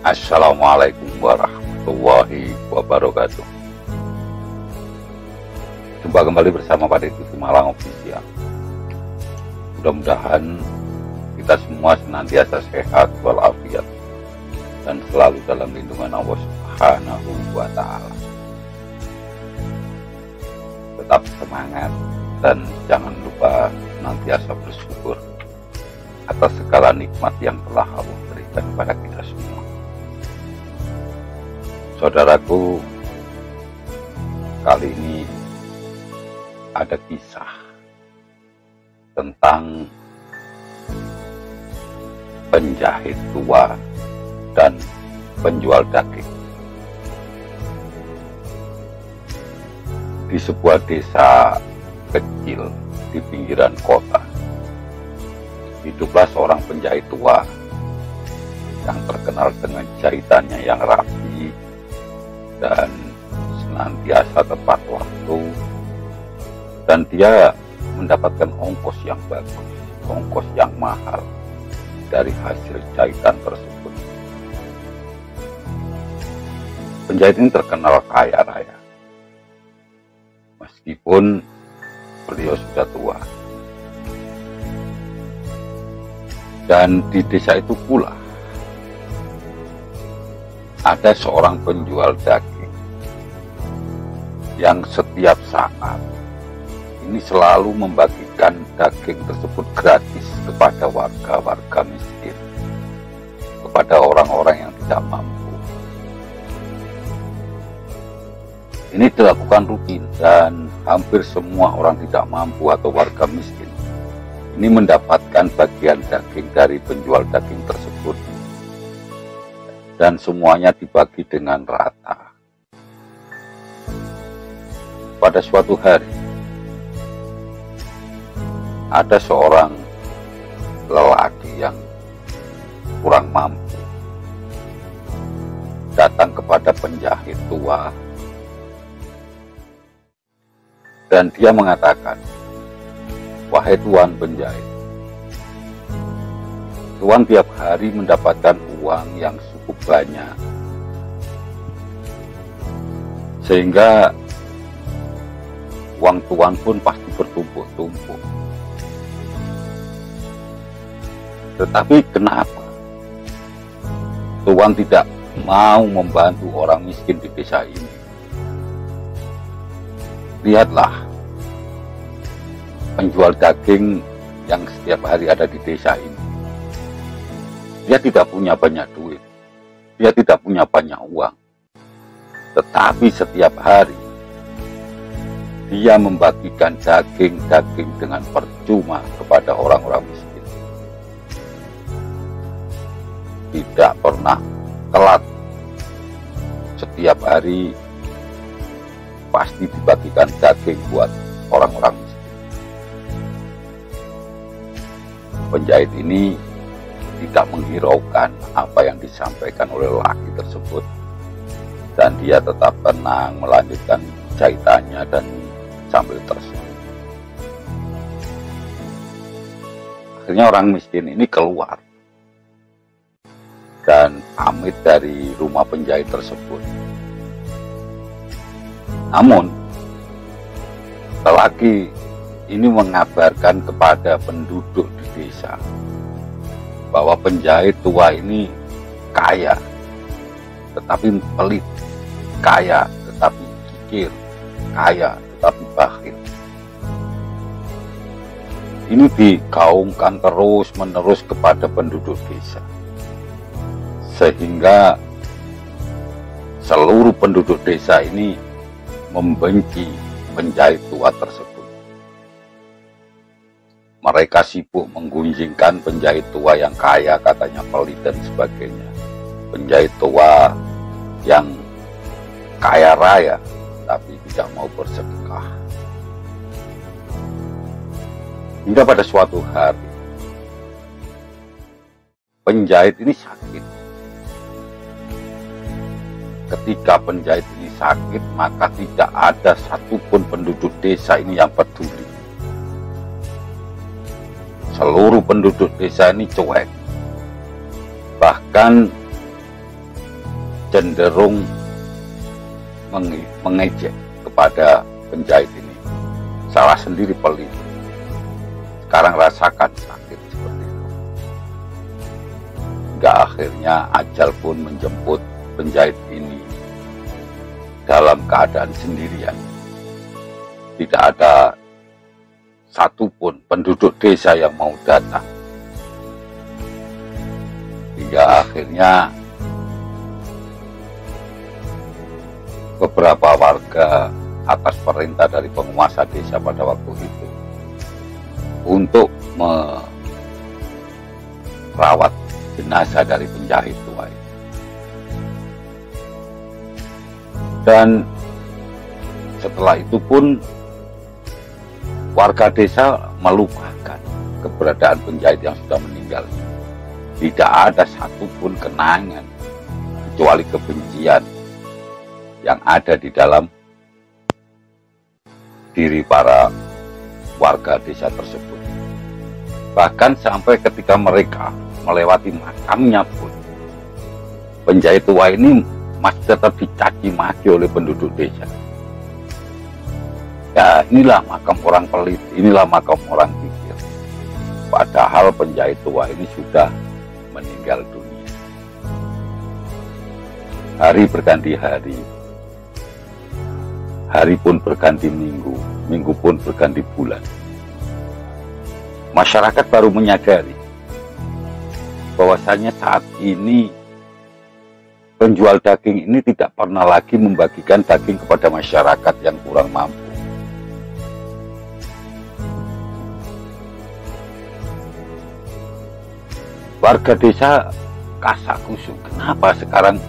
Assalamualaikum warahmatullahi wabarakatuh. Jumpa kembali bersama Pak TV Malang Official. Mudah-mudahan kita semua senantiasa sehat walafiat dan selalu dalam lindungan Allah Subhanahu wa Ta'ala. Tetap semangat dan jangan lupa senantiasa bersyukur atas segala nikmat yang telah Allah berikan kepada kita semua. Saudaraku, kali ini ada kisah tentang penjahit tua dan penjual daging. Di sebuah desa kecil di pinggiran kota, hiduplah seorang penjahit tua yang terkenal dengan jahitannya yang rapi dan senantiasa tepat waktu, dan dia mendapatkan ongkos yang bagus, ongkos yang mahal dari hasil jahitan tersebut. Penjahit ini terkenal kaya raya, meskipun beliau sudah tua. Dan di desa itu pula ada seorang penjual daging yang setiap saat ini selalu membagikan daging tersebut gratis kepada warga-warga miskin, kepada orang-orang yang tidak mampu. Ini dilakukan rutin dan hampir semua orang tidak mampu atau warga miskin ini mendapatkan bagian daging dari penjual daging tersebut, dan semuanya dibagi dengan rata. Pada suatu hari, ada seorang lelaki yang kurang mampu datang kepada penjahit tua, dan dia mengatakan, "Wahai tuan penjahit, tuan tiap hari mendapatkan uang yang cukup banyak, sehingga uang tuan pun pasti bertumpuk-tumpuk. Tetapi kenapa tuan tidak mau membantu orang miskin di desa ini? Lihatlah penjual daging yang setiap hari ada di desa ini. Dia tidak punya banyak duit, dia tidak punya banyak uang, tetapi setiap hari dia membagikan daging-daging dengan percuma kepada orang-orang miskin. Tidak pernah telat, setiap hari pasti dibagikan daging buat orang-orang miskin." Penjahit ini tidak menghiraukan apa yang disampaikan oleh lelaki tersebut, dan dia tetap tenang melanjutkan jahitannya dan sambil tersenyum. Akhirnya orang miskin ini keluar dan pamit dari rumah penjahit tersebut. Namun lelaki ini mengabarkan kepada penduduk di desa bahwa penjahit tua ini kaya tetapi pelit, kaya tetapi kikir, kaya tetapi bakhil. Ini digaungkan terus-menerus kepada penduduk desa, sehingga seluruh penduduk desa ini membenci penjahit tua tersebut. Mereka sibuk menggunjingkan penjahit tua yang kaya, katanya pelit dan sebagainya. Penjahit tua yang kaya raya tapi tidak mau bersedekah. Hingga pada suatu hari, penjahit ini sakit. Ketika penjahit ini sakit, maka tidak ada satupun penduduk desa ini yang peduli. Seluruh penduduk desa ini cuek. Bahkan cenderung mengejek kepada penjahit ini. Salah sendiri pelit. Sekarang rasakan sakit seperti itu. Hingga akhirnya ajal pun menjemput penjahit ini dalam keadaan sendirian. Tidak ada satupun penduduk desa yang mau datang. Hingga akhirnya beberapa warga atas perintah dari penguasa desa pada waktu itu untuk merawat jenazah dari penjahit tua itu. Dan setelah itu pun warga desa melupakan keberadaan penjahit yang sudah meninggal. Tidak ada satupun kenangan kecuali kebencian yang ada di dalam diri para warga desa tersebut. Bahkan sampai ketika mereka melewati makamnya pun, penjahit tua ini masih tetap dicaci maki oleh penduduk desa. Ya, inilah makam orang pelit, inilah makam orang pikir. Padahal penjahit tua ini sudah meninggal dunia. Hari berganti hari, hari pun berganti minggu, minggu pun berganti bulan. Masyarakat baru menyadari bahwasanya saat ini penjual daging ini tidak pernah lagi membagikan daging kepada masyarakat yang kurang mampu. Warga desa kasak-kusuk, kenapa sekarang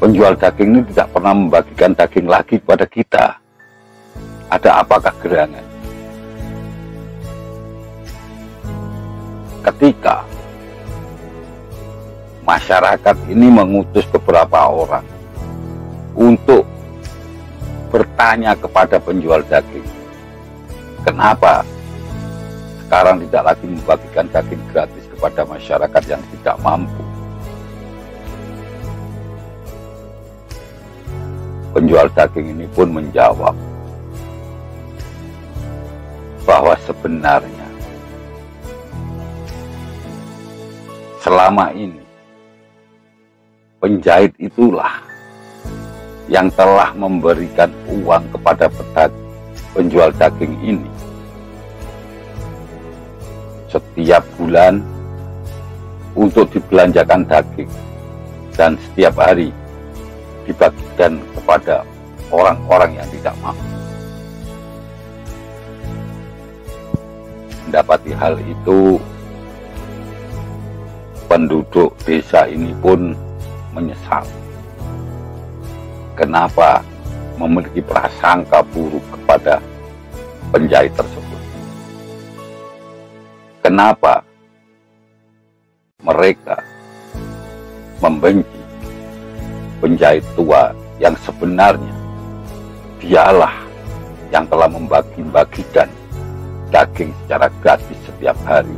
penjual daging ini tidak pernah membagikan daging lagi kepada kita? Ada apakah gerangan? Ketika masyarakat ini mengutus beberapa orang untuk bertanya kepada penjual daging, kenapa sekarang tidak lagi membagikan daging gratis kepada masyarakat yang tidak mampu? Penjual daging ini pun menjawab bahwa sebenarnya selama ini penjahit itulah yang telah memberikan uang kepada penjual daging ini setiap bulan untuk dibelanjakan daging, dan setiap hari dibagikan kepada orang-orang yang tidak mampu. Mendapati hal itu, penduduk desa ini pun menyesal. Kenapa memiliki prasangka buruk kepada penjahit tersebut? Kenapa mereka membenci penjahit tua yang sebenarnya dialah yang telah membagi-bagikan daging secara gratis setiap hari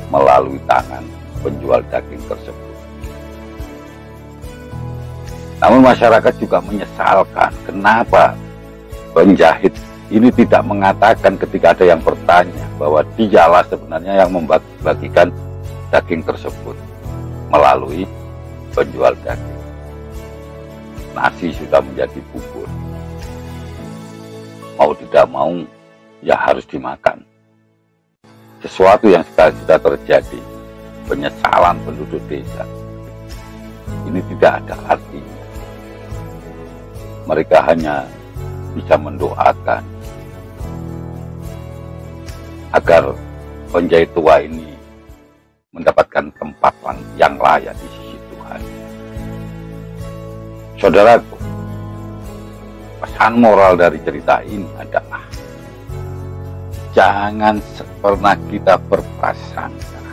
melalui tangan penjual daging tersebut. Namun masyarakat juga menyesalkan kenapa penjahit ini tidak mengatakan ketika ada yang bertanya bahwa dialah sebenarnya yang membagikan daging tersebut melalui penjual daging. Nasi sudah menjadi bubur. Mau tidak mau, ya harus dimakan. Sesuatu yang sekali sudah terjadi, penyesalan penduduk desa, ini tidak ada artinya. Mereka hanya bisa mendoakan agar penjahit tua ini mendapatkan tempat yang layak di sisi Tuhan. Saudaraku, pesan moral dari cerita ini adalah jangan pernah kita berprasangka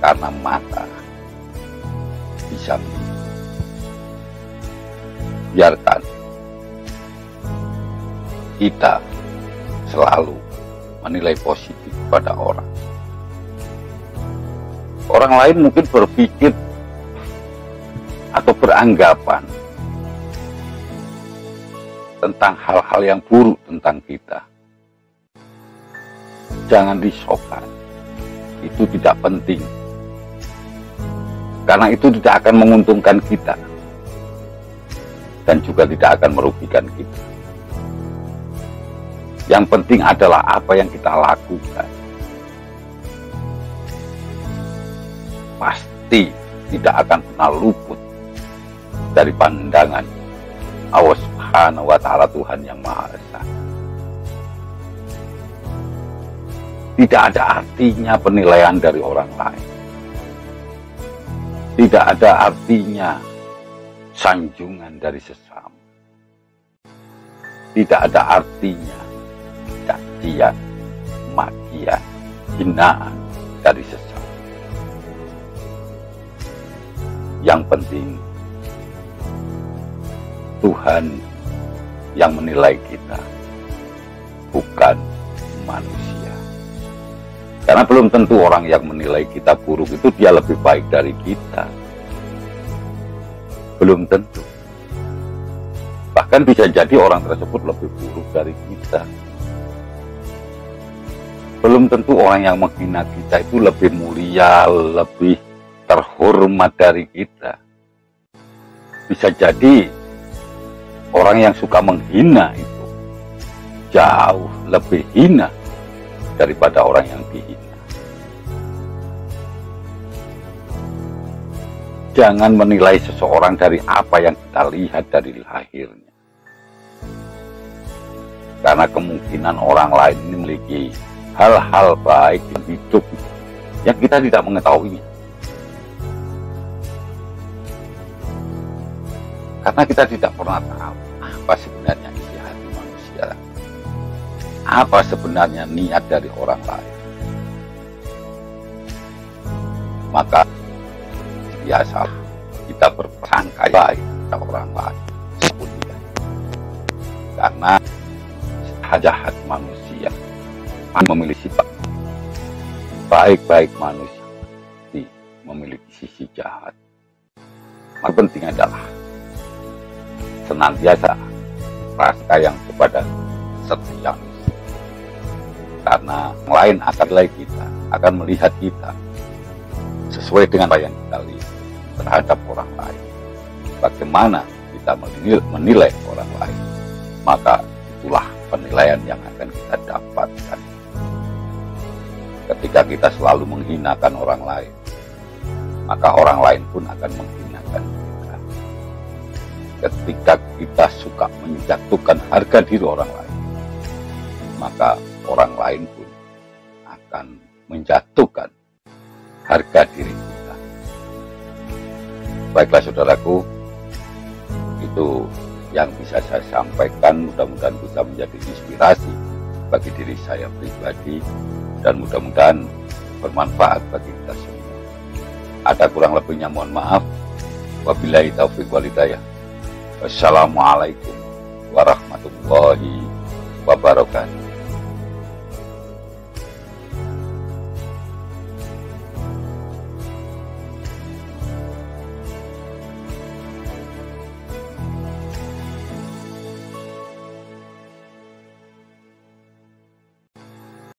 karena mata bisa melihat. Biarkan kita selalu menilai positif pada orang. Orang lain mungkin berpikir atau beranggapan tentang hal-hal yang buruk tentang kita, jangan risaukan. Itu tidak penting, karena itu tidak akan menguntungkan kita dan juga tidak akan merugikan kita. Yang penting adalah apa yang kita lakukan. Pasti tidak akan pernah luput dari pandangan Allah Subhanahu wa Ta'ala, Tuhan yang Maha Esa. Tidak ada artinya penilaian dari orang lain. Tidak ada artinya sanjungan dari sesama. Tidak ada artinya cacian, makian, hinaan dari sesama. Yang penting Tuhan yang menilai kita, bukan manusia. Karena belum tentu orang yang menilai kita buruk itu dia lebih baik dari kita. Belum tentu. Bahkan bisa jadi orang tersebut lebih buruk dari kita. Belum tentu orang yang menghina kita itu lebih mulia, lebih terhormat dari kita. Bisa jadi orang yang suka menghina itu jauh lebih hina daripada orang yang dihina. Jangan menilai seseorang dari apa yang kita lihat dari lahirnya. Karena kemungkinan orang lain ini memiliki hal-hal baik di hidup yang kita tidak mengetahuinya. Karena kita tidak pernah tahu apa sebenarnya isi hati manusia, apa sebenarnya niat dari orang lain. Maka biasa kita berprasangka baik pada orang lain sebut dia. Karena jahat manusia memiliki sifat, baik-baik manusia memiliki sisi jahat. Yang penting adalah senantiasa rasa yang kepada setiap, karena yang lain akan melihat kita, akan melihat kita sesuai dengan apa yang kita lihat terhadap orang lain. Bagaimana kita menilai orang lain, maka itulah penilaian yang akan kita dapatkan. Ketika kita selalu menghinakan orang lain, maka orang lain pun akan menghinakan kita. Ketika kita suka menjatuhkan harga diri orang lain, maka orang lain pun akan menjatuhkan harga diri kita. Baiklah saudaraku, itu yang bisa saya sampaikan. Mudah-mudahan bisa menjadi inspirasi bagi diri saya pribadi dan mudah-mudahan bermanfaat bagi kita semua. Ada kurang lebihnya mohon maaf. Wabillahi taufiq wal hidayah. Wassalamualaikum warahmatullahi wabarakatuh.